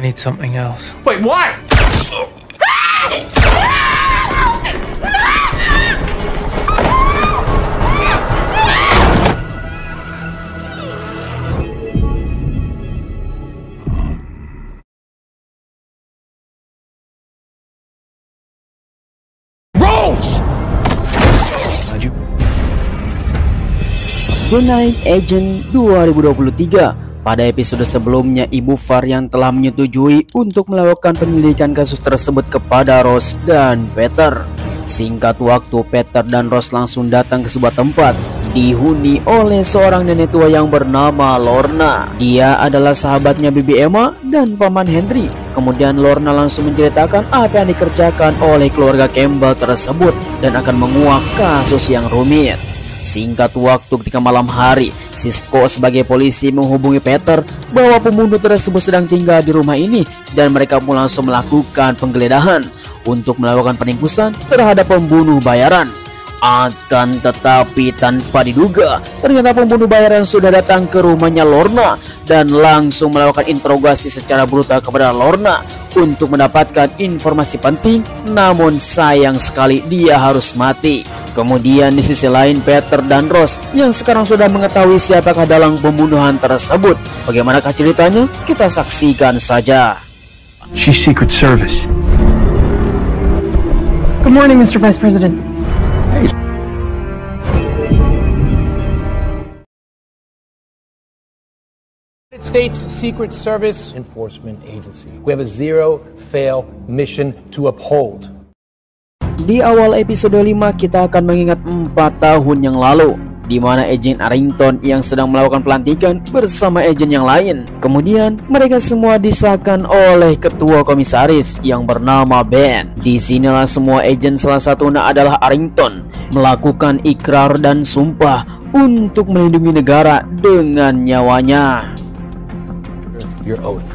need something else. Wait, why? The Night Agent 2023. Pada episode sebelumnya, Ibu Far yang telah menyetujui untuk melakukan penyelidikan kasus tersebut kepada Rose dan Peter. Singkat waktu, Peter dan Rose langsung datang ke sebuah tempat dihuni oleh seorang nenek tua yang bernama Lorna. Dia adalah sahabatnya Bibi Emma dan Paman Henry. Kemudian Lorna langsung menceritakan apa yang dikerjakan oleh keluarga Campbell tersebut dan akan menguak kasus yang rumit. Singkat waktu, ketika malam hari, Cisco sebagai polisi menghubungi Peter bahwa pembunuh tersebut sedang tinggal di rumah ini dan mereka pun langsung melakukan penggeledahan untuk melakukan peringkusan terhadap pembunuh bayaran. Akan tetapi tanpa diduga, ternyata pembunuh bayaran sudah datang ke rumahnya Lorna dan langsung melakukan interogasi secara brutal kepada Lorna untuk mendapatkan informasi penting, namun sayang sekali dia harus mati. Kemudian di sisi lain, Peter dan Rose yang sekarang sudah mengetahui siapakah dalang pembunuhan tersebut. Bagaimanakah ceritanya? Kita saksikan saja. She's Secret Service. Good morning, Mr. Vice President. United States Secret Service Enforcement Agency. We have a zero-fail mission to uphold. Di awal episode 5 kita akan mengingat 4 tahun yang lalu, di mana Agent Arrington yang sedang melakukan pelantikan bersama agent yang lain. Kemudian mereka semua disahkan oleh ketua komisaris yang bernama Ben. Di sinilah semua agent, salah satunya adalah Arrington, melakukan ikrar dan sumpah untuk melindungi negara dengan nyawanya. Your oath.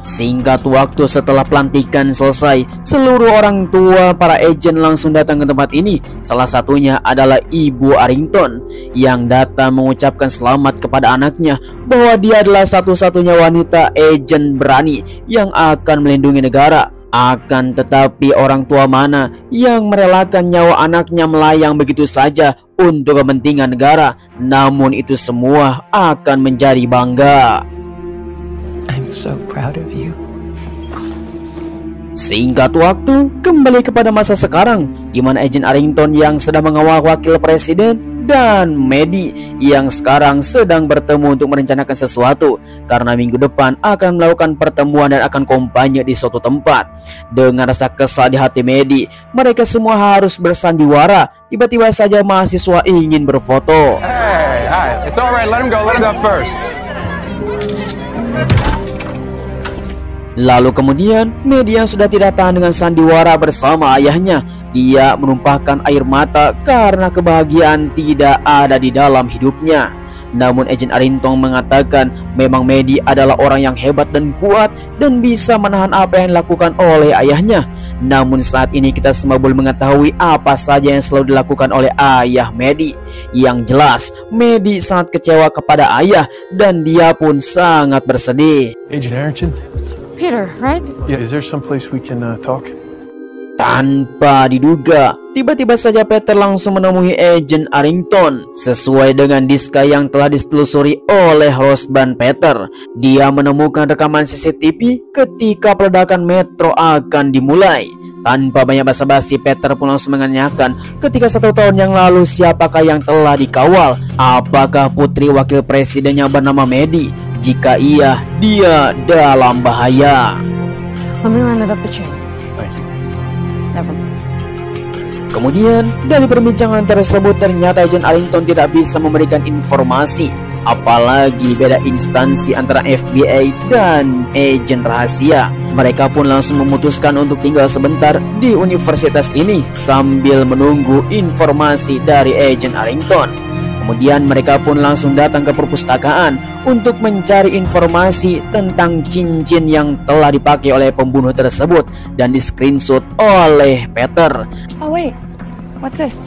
Singkat waktu setelah pelantikan selesai, seluruh orang tua para agen langsung datang ke tempat ini. Salah satunya adalah Ibu Arrington yang datang mengucapkan selamat kepada anaknya bahwa dia adalah satu-satunya wanita agen berani yang akan melindungi negara. Akan tetapi orang tua mana yang merelakan nyawa anaknya melayang begitu saja untuk kepentingan negara? Namun itu semua akan menjadi bangga. I'm so proud of you. Singkat waktu, kembali kepada masa sekarang, di mana Agent Arrington yang sedang mengawal wakil presiden dan Maddie yang sekarang sedang bertemu untuk merencanakan sesuatu karena minggu depan akan melakukan pertemuan dan akan kampanye di suatu tempat. Dengan rasa kesal di hati Maddie, mereka semua harus bersandiwara. Tiba-tiba saja mahasiswa ingin berfoto. Hey, hi. It's all right. Let him go first. Lalu kemudian media sudah tidak tahan dengan sandiwara bersama ayahnya. Dia menumpahkan air mata karena kebahagiaan tidak ada di dalam hidupnya. Namun Agent Arrington mengatakan memang Maddie adalah orang yang hebat dan kuat dan bisa menahan apa yang dilakukan oleh ayahnya. Namun saat ini kita semua boleh mengetahui apa saja yang selalu dilakukan oleh ayah Maddie. Yang jelas, Maddie sangat kecewa kepada ayah dan dia pun sangat bersedih. Agent Arrington? Peter, right? Yeah, is there some place we can talk? Tanpa diduga, tiba-tiba saja Peter langsung menemui Agent Arrington. Sesuai dengan diska yang telah ditelusuri oleh Rose dan Peter, dia menemukan rekaman CCTV ketika peledakan metro akan dimulai. Tanpa banyak basa-basi, Peter pun langsung menanyakan ketika 1 tahun yang lalu siapakah yang telah dikawal. Apakah putri wakil presidennya bernama Maddie? Jika iya, dia dalam bahaya. Let me run it up the chain. Thank you. Never mind. Kemudian dari perbincangan tersebut ternyata Agent Arrington tidak bisa memberikan informasi, apalagi beda instansi antara FBI dan agen rahasia. Mereka pun langsung memutuskan untuk tinggal sebentar di universitas ini sambil menunggu informasi dari Agent Arrington. Kemudian mereka pun langsung datang ke perpustakaan untuk mencari informasi tentang cincin yang telah dipakai oleh pembunuh tersebut dan di screenshot oleh Peter. Oh wait, what's this?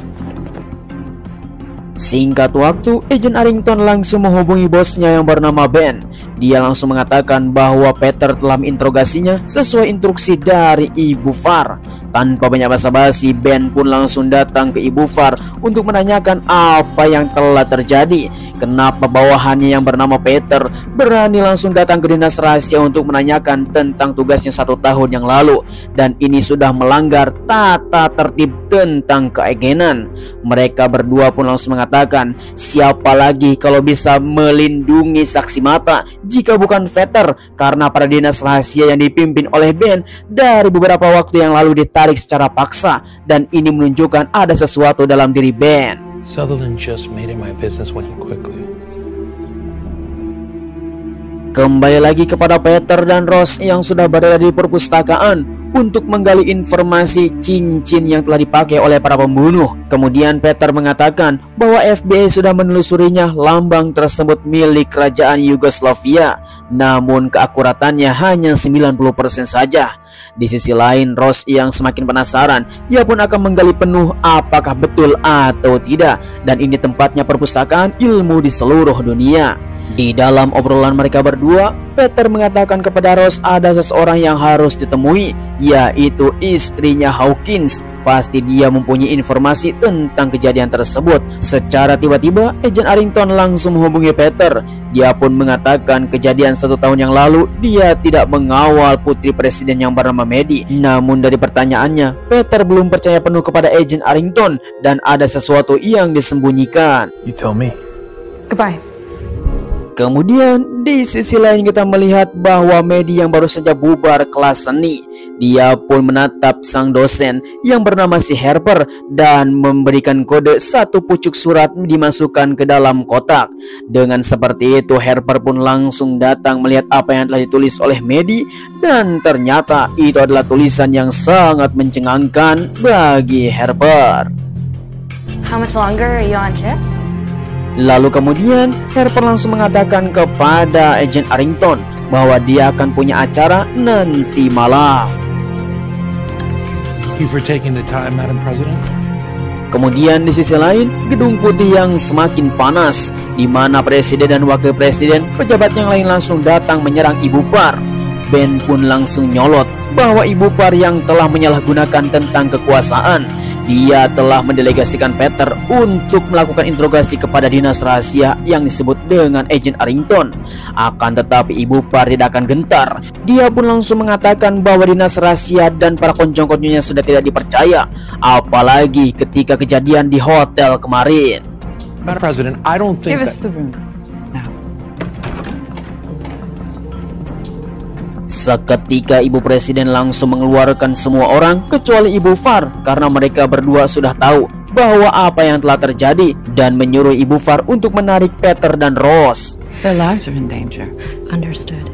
Singkat waktu, Agent Arrington langsung menghubungi bosnya yang bernama Ben. Dia langsung mengatakan bahwa Peter telah menginterogasinya sesuai instruksi dari Ibu Farr. Tanpa banyak basa-basi, Ben pun langsung datang ke Ibu Farr untuk menanyakan apa yang telah terjadi. Kenapa bawahannya yang bernama Peter berani langsung datang ke dinas rahasia untuk menanyakan tentang tugasnya 1 tahun yang lalu. Dan ini sudah melanggar tata tertib tentang keagenan. Mereka berdua pun langsung mengatakan, siapa lagi kalau bisa melindungi saksi mata jika bukan Peter, karena para dinas rahasia yang dipimpin oleh Ben dari beberapa waktu yang lalu ditarik secara paksa, dan ini menunjukkan ada sesuatu dalam diri Ben. Sutherland just made it my business when he quickly. Kembali lagi kepada Peter dan Rose yang sudah berada di perpustakaan untuk menggali informasi cincin yang telah dipakai oleh para pembunuh. Kemudian Peter mengatakan bahwa FBI sudah menelusurinya lambang tersebut milik kerajaan Yugoslavia, namun keakuratannya hanya 90% saja. Di sisi lain, Rose yang semakin penasaran, ia pun akan menggali penuh apakah betul atau tidak, dan ini tempatnya perpustakaan ilmu di seluruh dunia. Di dalam obrolan mereka berdua, Peter mengatakan kepada Rose ada seseorang yang harus ditemui, yaitu istrinya Hawkins. Pasti dia mempunyai informasi tentang kejadian tersebut. Secara tiba-tiba, Agent Arrington langsung menghubungi Peter. Dia pun mengatakan kejadian 1 tahun yang lalu dia tidak mengawal putri presiden yang bernama Maddie. Namun dari pertanyaannya, Peter belum percaya penuh kepada Agent Arrington dan ada sesuatu yang disembunyikan. You tell me. Goodbye. Kemudian di sisi lain kita melihat bahwa Maddie yang baru saja bubar kelas seni, dia pun menatap sang dosen yang bernama si Harper dan memberikan kode 1 pucuk surat dimasukkan ke dalam kotak. Dengan seperti itu, Harper pun langsung datang melihat apa yang telah ditulis oleh Maddie, dan ternyata itu adalah tulisan yang sangat mencengangkan bagi Harper. How much longer are you on shift? Lalu kemudian Harper langsung mengatakan kepada Agent Arrington bahwa dia akan punya acara nanti malam. Thank you for taking the time, Madam President. Kemudian di sisi lain, Gedung Putih yang semakin panas, di mana presiden dan wakil presiden, pejabat yang lain langsung datang menyerang Ibu Farr. Ben pun langsung nyolot bahwa Ibu Farr yang telah menyalahgunakan tentang kekuasaan. Dia telah mendelegasikan Peter untuk melakukan interogasi kepada dinas rahasia yang disebut dengan Agent Arrington. Akan tetapi Ibu Farr tidak akan gentar. Dia pun langsung mengatakan bahwa dinas rahasia dan para koncong-koncongnya sudah tidak dipercaya, apalagi ketika kejadian di hotel kemarin. Madam President, I don't think Give us that... the room now. Seketika Ibu Presiden langsung mengeluarkan semua orang kecuali Ibu Farr, karena mereka berdua sudah tahu bahwa apa yang telah terjadi, dan menyuruh Ibu Farr untuk menarik Peter dan Rose. Their lives are in danger. Understood.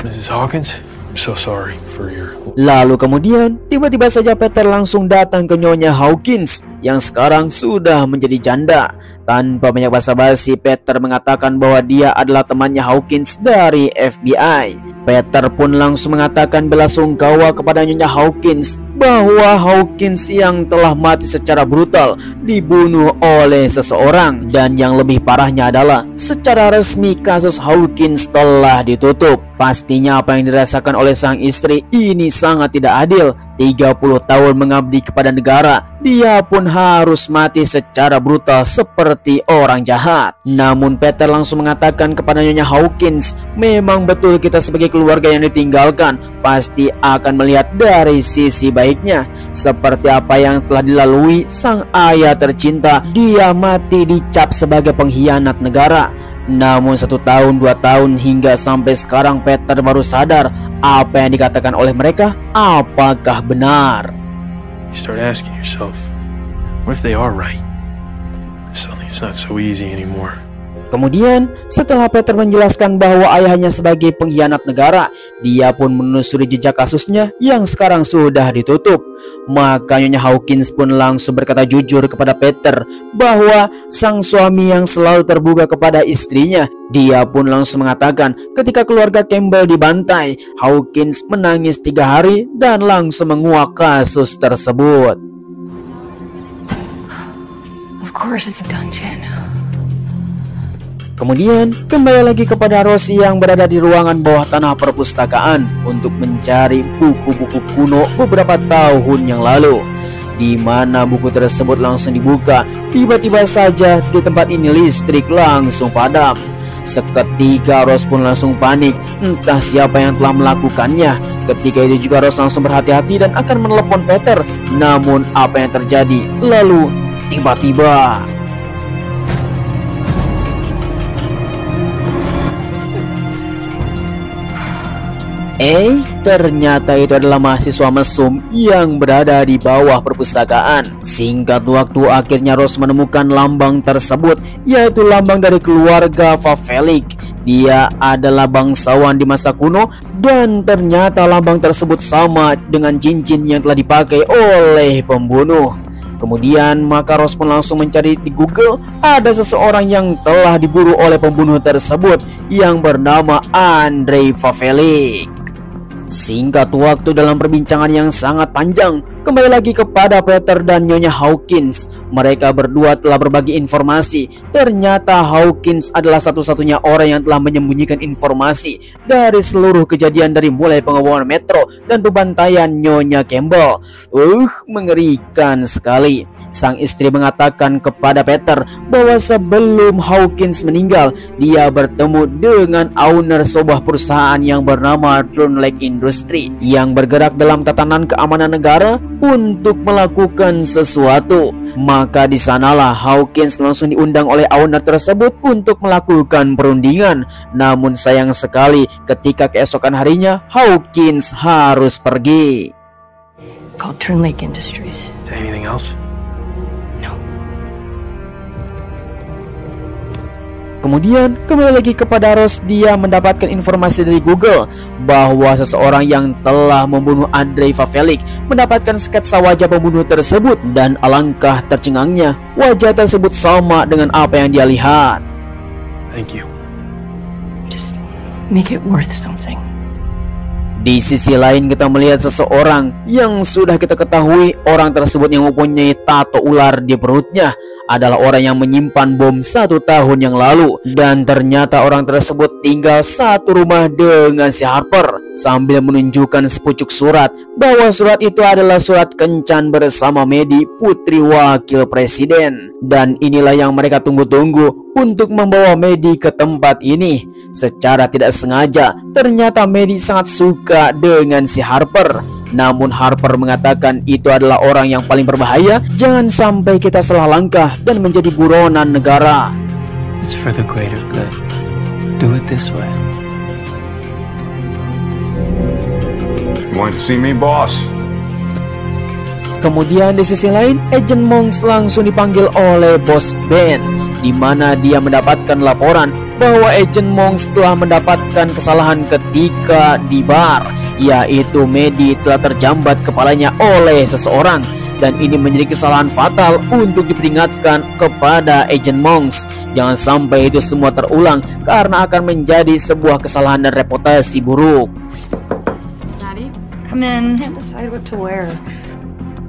Mrs. Hawkins, I'm so sorry for your... Lalu kemudian tiba-tiba saja Peter langsung datang ke Nyonya Hawkins yang sekarang sudah menjadi janda. Tanpa banyak basa-basi, Peter mengatakan bahwa dia adalah temannya Hawkins dari FBI. Peter pun langsung mengatakan belasungkawa kepada Nyonya Hawkins bahwa Hawkins yang telah mati secara brutal dibunuh oleh seseorang, dan yang lebih parahnya adalah secara resmi kasus Hawkins telah ditutup. Pastinya apa yang dirasakan oleh sang istri ini sangat tidak adil. 30 tahun mengabdi kepada negara, dia pun harus mati secara brutal seperti orang jahat. Namun Peter langsung mengatakan kepada Nyonya Hawkins, memang betul kita sebagai keluarga yang ditinggalkan pasti akan melihat dari sisi baiknya. Seperti apa yang telah dilalui sang ayah tercinta, dia mati dicap sebagai pengkhianat negara. Namun 1 tahun, 2 tahun hingga sampai sekarang Peter baru sadar apa yang dikatakan oleh mereka apakah benar. You start asking yourself, what if they are right? Suddenly it's not so easy anymore. Kemudian setelah Peter menjelaskan bahwa ayahnya sebagai pengkhianat negara, dia pun menelusuri jejak kasusnya yang sekarang sudah ditutup. Maka Nyonya Hawkins pun langsung berkata jujur kepada Peter bahwa sang suami yang selalu terbuka kepada istrinya. Dia pun langsung mengatakan ketika keluarga Campbell dibantai, Hawkins menangis 3 hari dan langsung menguak kasus tersebut. course it's a dungeon. Kemudian kembali lagi kepada Rose yang berada di ruangan bawah tanah perpustakaan untuk mencari buku-buku kuno beberapa tahun yang lalu. Di mana buku tersebut langsung dibuka, tiba-tiba saja di tempat ini listrik langsung padam. Seketika Rose pun langsung panik, entah siapa yang telah melakukannya. Ketika itu juga Rose langsung berhati-hati dan akan menelepon Peter. Namun apa yang terjadi? Lalu tiba-tiba ternyata itu adalah mahasiswa mesum yang berada di bawah perpustakaan. Singkat waktu akhirnya Rose menemukan lambang tersebut, yaitu lambang dari keluarga Favelik. Dia adalah bangsawan di masa kuno dan ternyata lambang tersebut sama dengan cincin yang telah dipakai oleh pembunuh. Kemudian maka Rose pun langsung mencari di Google. Ada seseorang yang telah diburu oleh pembunuh tersebut yang bernama Andrei Favelik. Singkat waktu dalam perbincangan yang sangat panjang, kembali lagi kepada Peter dan Nyonya Hawkins. Mereka berdua telah berbagi informasi. Ternyata Hawkins adalah satu-satunya orang yang telah menyembunyikan informasi dari seluruh kejadian, dari mulai pengeboman Metro dan pembantaian Nyonya Campbell. Mengerikan sekali. Sang istri mengatakan kepada Peter bahwa sebelum Hawkins meninggal, dia bertemu dengan owner sebuah perusahaan yang bernama Drone Lake Industry yang bergerak dalam tatanan keamanan negara untuk melakukan sesuatu. Maka di sanalah Hawkins langsung diundang oleh owner tersebut untuk melakukan perundingan. Namun sayang sekali ketika keesokan harinya Hawkins harus pergi. Called Turn Lake Industries. Anything else? Kemudian kembali lagi kepada Rose. Dia mendapatkan informasi dari Google bahwa seseorang yang telah membunuh Andrei Favelik mendapatkan sketsa wajah pembunuh tersebut, dan alangkah tercengangnya wajah tersebut sama dengan apa yang dia lihat. Thank you. Just make it worth something. Di sisi lain kita melihat seseorang yang sudah kita ketahui orang tersebut yang mempunyai tato ular di perutnya adalah orang yang menyimpan bom 1 tahun yang lalu. Dan ternyata orang tersebut tinggal satu rumah dengan si Harper, sambil menunjukkan sepucuk surat bahwa surat itu adalah surat kencan bersama Maddie, putri wakil presiden. Dan inilah yang mereka tunggu-tunggu untuk membawa Maddie ke tempat ini. Secara tidak sengaja ternyata Maddie sangat suka dengan si Harper. Namun Harper mengatakan itu adalah orang yang paling berbahaya. Jangan sampai kita salah langkah dan menjadi buronan negara. It's for the greater good. Do it this way. Want to see me, boss? Kemudian di sisi lain, Agent Monks langsung dipanggil oleh Bos Ben, di mana dia mendapatkan laporan bahwa Agent Monks telah mendapatkan kesalahan ketika di bar, yaitu Maddie telah terjambat kepalanya oleh seseorang. Dan ini menjadi kesalahan fatal untuk diperingatkan kepada Agent Monks. Jangan sampai itu semua terulang karena akan menjadi sebuah kesalahan dan reputasi buruk. Daddy, come in. Can't decide what to wear.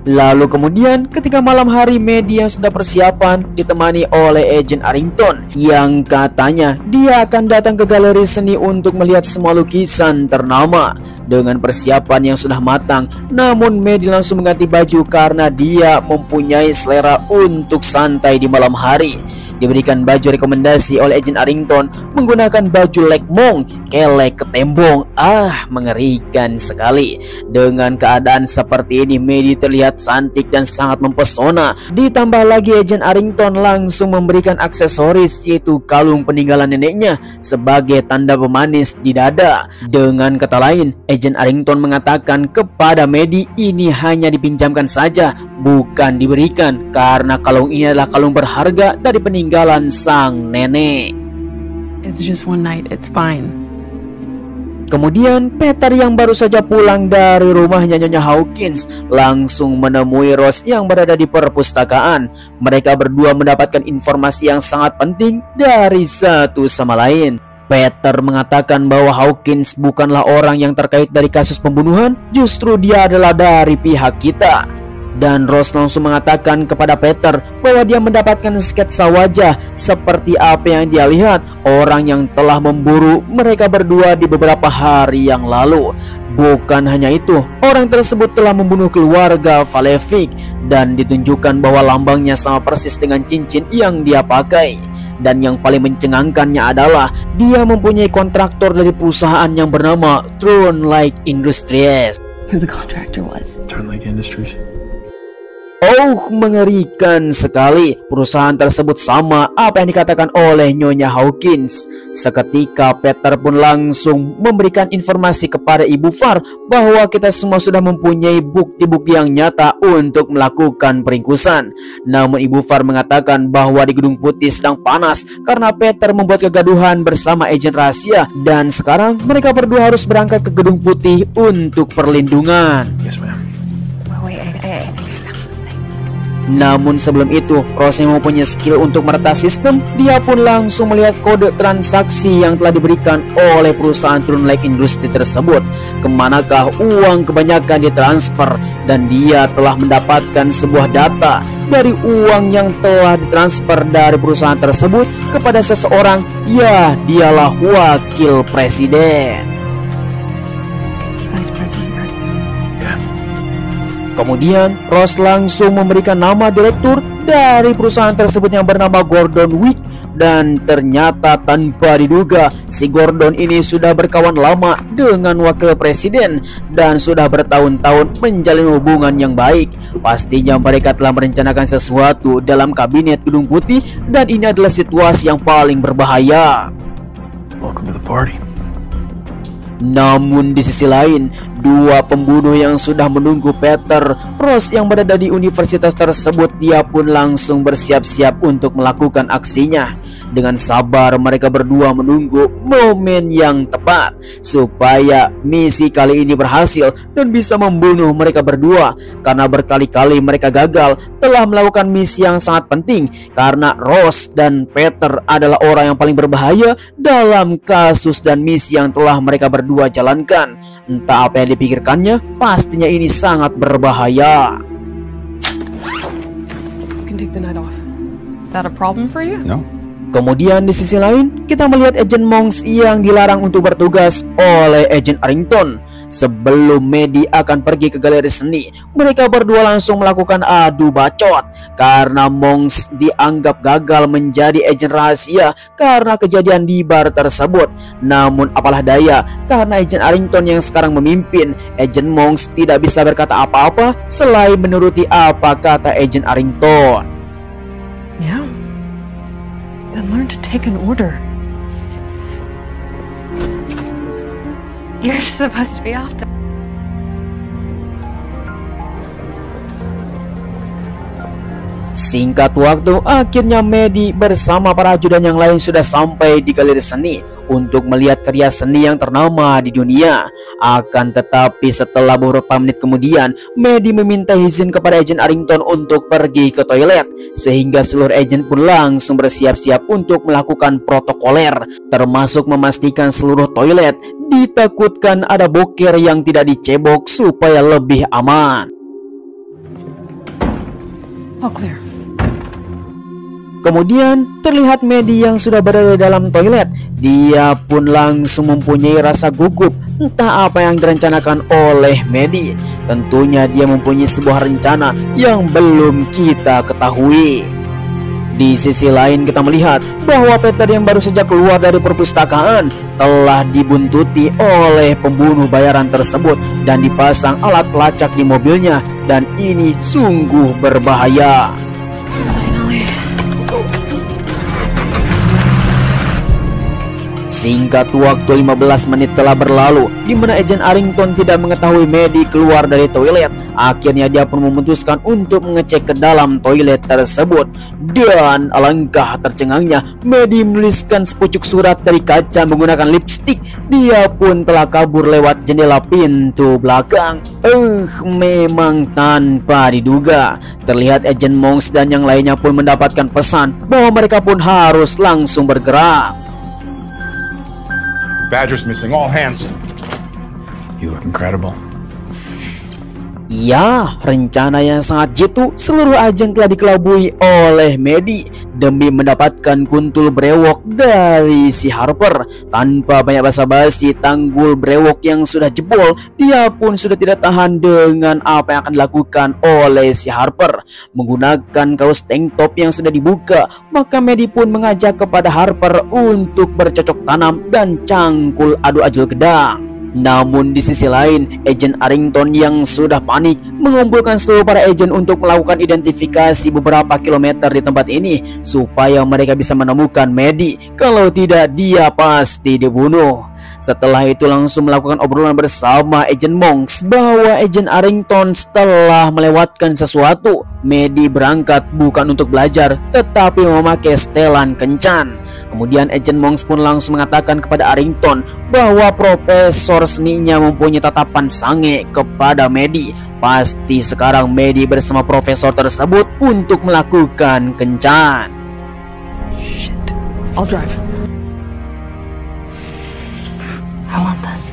Lalu kemudian ketika malam hari, Maddie yang sudah persiapan ditemani oleh Agent Arrington yang katanya dia akan datang ke galeri seni untuk melihat semua lukisan ternama. Dengan persiapan yang sudah matang, namun Maddie langsung mengganti baju karena dia mempunyai selera untuk santai di malam hari. Diberikan baju rekomendasi oleh Agent Arrington menggunakan baju lekmong, kelek ketembong. Mengerikan sekali. Dengan keadaan seperti ini, Maddie terlihat cantik dan sangat mempesona. Ditambah lagi Agent Arrington langsung memberikan aksesoris, yaitu kalung peninggalan neneknya sebagai tanda pemanis di dada. Dengan kata lain, Agent Arrington mengatakan kepada Maddie ini hanya dipinjamkan saja, bukan diberikan, karena kalung ini adalah kalung berharga dari peninggalan sang nenek. It's just one night, it's fine. Kemudian Peter yang baru saja pulang dari rumahnya Nyonya Hawkins langsung menemui Rose yang berada di perpustakaan. Mereka berdua mendapatkan informasi yang sangat penting dari satu sama lain. Peter mengatakan bahwa Hawkins bukanlah orang yang terkait dari kasus pembunuhan, justru dia adalah dari pihak kita. Dan Ross langsung mengatakan kepada Peter bahwa dia mendapatkan sketsa wajah seperti apa yang dia lihat orang yang telah memburu mereka berdua di beberapa hari yang lalu. Bukan hanya itu, orang tersebut telah membunuh keluarga Valevik dan ditunjukkan bahwa lambangnya sama persis dengan cincin yang dia pakai. Dan yang paling mencengangkannya adalah dia mempunyai kontraktor dari perusahaan yang bernama Turnlike Industries. Who the contractor was. Turnlike Industries. Oh, mengerikan sekali. Perusahaan tersebut sama apa yang dikatakan oleh Nyonya Hawkins. Seketika Peter pun langsung memberikan informasi kepada Ibu Far bahwa kita semua sudah mempunyai bukti-bukti yang nyata untuk melakukan peringkusan. Namun Ibu Far mengatakan bahwa di Gedung Putih sedang panas karena Peter membuat kegaduhan bersama agen rahasia. Dan sekarang mereka berdua harus berangkat ke Gedung Putih untuk perlindungan. Yes, ma'am. Wait, I think I found something. Namun sebelum itu, Ross yang mempunyai skill untuk meretas sistem, dia pun langsung melihat kode transaksi yang telah diberikan oleh perusahaan Turnlike Industries tersebut. Kemanakah uang kebanyakan ditransfer, dan dia telah mendapatkan sebuah data dari uang yang telah ditransfer dari perusahaan tersebut kepada seseorang. Ya, dialah wakil presiden. Vice President Burke. Yeah. Kemudian Ross langsung memberikan nama direktur dari perusahaan tersebut yang bernama Gordon Wick. Dan ternyata tanpa diduga, si Gordon ini sudah berkawan lama dengan wakil presiden dan sudah bertahun-tahun menjalin hubungan yang baik. Pastinya mereka telah merencanakan sesuatu dalam kabinet Gedung Putih, dan ini adalah situasi yang paling berbahaya. Welcome to the party. Namun di sisi lain, dua pembunuh yang sudah menunggu Peter, Ross yang berada di universitas tersebut, dia pun langsung bersiap-siap untuk melakukan aksinya. Dengan sabar mereka berdua menunggu momen yang tepat supaya misi kali ini berhasil dan bisa membunuh mereka berdua. Karena berkali-kali mereka gagal telah melakukan misi yang sangat penting, karena Ross dan Peter adalah orang yang paling berbahaya dalam kasus dan misi yang telah mereka berdua jalankan. Entah apa yang dipikirkannya, pastinya ini sangat berbahaya. You can take the night off. Is that a problem for you? No. Kemudian di sisi lain, kita melihat Agent Monks yang dilarang untuk bertugas oleh Agent Arrington. Sebelum Maddie akan pergi ke galeri seni, mereka berdua langsung melakukan adu bacot karena Monks dianggap gagal menjadi agen rahasia karena kejadian di bar tersebut. Namun apalah daya, karena Agent Arrington yang sekarang memimpin, Agent Monks tidak bisa berkata apa-apa selain menuruti apa kata Agent Arrington. Yeah. Then learn to take an order. You're supposed to be off to... Singkat waktu, akhirnya Maddie bersama para ajudan yang lain sudah sampai di galeri seni untuk melihat karya seni yang ternama di dunia. Akan tetapi setelah beberapa menit kemudian, Maddie meminta izin kepada Agent Arrington untuk pergi ke toilet, sehingga seluruh agen pun langsung bersiap-siap untuk melakukan protokoler, termasuk memastikan seluruh toilet ditakutkan ada boker yang tidak dicebok supaya lebih aman. All clear. Kemudian terlihat Maddie yang sudah berada dalam toilet. Dia pun langsung mempunyai rasa gugup. Entah apa yang direncanakan oleh Maddie. Tentunya dia mempunyai sebuah rencana yang belum kita ketahui. Di sisi lain kita melihat bahwa Peter yang baru saja keluar dari perpustakaan telah dibuntuti oleh pembunuh bayaran tersebut dan dipasang alat pelacak di mobilnya, dan ini sungguh berbahaya. Singkat waktu 15 menit telah berlalu, di mana Agent Arrington tidak mengetahui Maddie keluar dari toilet. Akhirnya dia pun memutuskan untuk mengecek ke dalam toilet tersebut. Dan alangkah tercengangnya, Maddie menuliskan sepucuk surat dari kaca menggunakan lipstik. Dia pun telah kabur lewat jendela pintu belakang. Memang tanpa diduga, terlihat Agent Monks dan yang lainnya pun mendapatkan pesan bahwa mereka pun harus langsung bergerak. Badger's missing. All hands. You look incredible. Ya, rencana yang sangat jitu, seluruh ajang telah dikelabui oleh Maddie demi mendapatkan kuntul brewok dari si Harper. Tanpa banyak basa-basi, tanggul brewok yang sudah jebol, dia pun sudah tidak tahan dengan apa yang akan dilakukan oleh si Harper. Menggunakan kaos tank top yang sudah dibuka, maka Maddie pun mengajak kepada Harper untuk bercocok tanam dan cangkul adu ajul gedang. Namun di sisi lain, Agent Arrington yang sudah panik mengumpulkan seluruh para agen untuk melakukan identifikasi beberapa kilometer di tempat ini supaya mereka bisa menemukan Maddie. Kalau tidak, dia pasti dibunuh. Setelah itu langsung melakukan obrolan bersama Agent Monks bahwa Agent Arrington telah melewatkan sesuatu. Maddie berangkat bukan untuk belajar, tetapi memakai setelan kencan. Kemudian Agent Monks pun langsung mengatakan kepada Arrington bahwa profesor seninya mempunyai tatapan sange kepada Maddie. Pasti sekarang Maddie bersama profesor tersebut untuk melakukan kencan. Shit. I'll drive. I want this.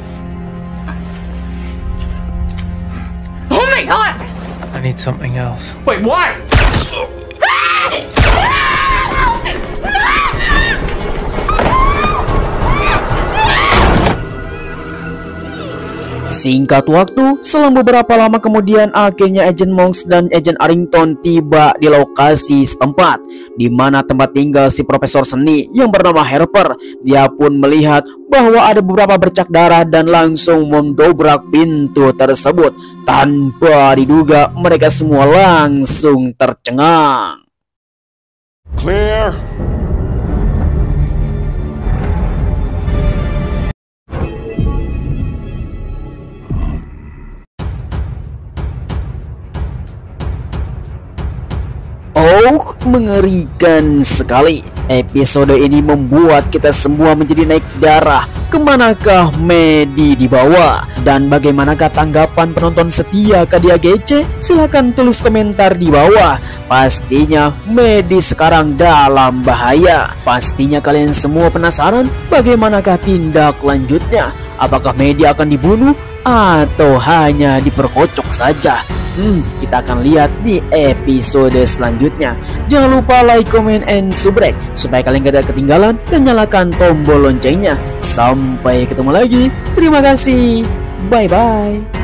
Oh my god! I need something else. Wait, why? Singkat waktu, selang beberapa lama kemudian akhirnya Agent Monks dan Agent Arrington tiba di lokasi setempat, di mana tempat tinggal si profesor seni yang bernama Harper. Dia pun melihat bahwa ada beberapa bercak darah dan langsung mendobrak pintu tersebut. Tanpa diduga, mereka semua langsung tercengang. Clear. Oh, mengerikan sekali. Episode ini membuat kita semua menjadi naik darah. Kemanakah Maddie dibawa? Dan bagaimanakah tanggapan penonton setia Kadia GC? Silahkan tulis komentar di bawah. Pastinya Maddie sekarang dalam bahaya. Pastinya kalian semua penasaran bagaimanakah tindak lanjutnya. Apakah Maddie akan dibunuh atau hanya diperkocok saja? Kita akan lihat di episode selanjutnya. Jangan lupa like, comment, and subscribe supaya kalian gak ketinggalan, dan nyalakan tombol loncengnya. Sampai ketemu lagi. Terima kasih. Bye-bye.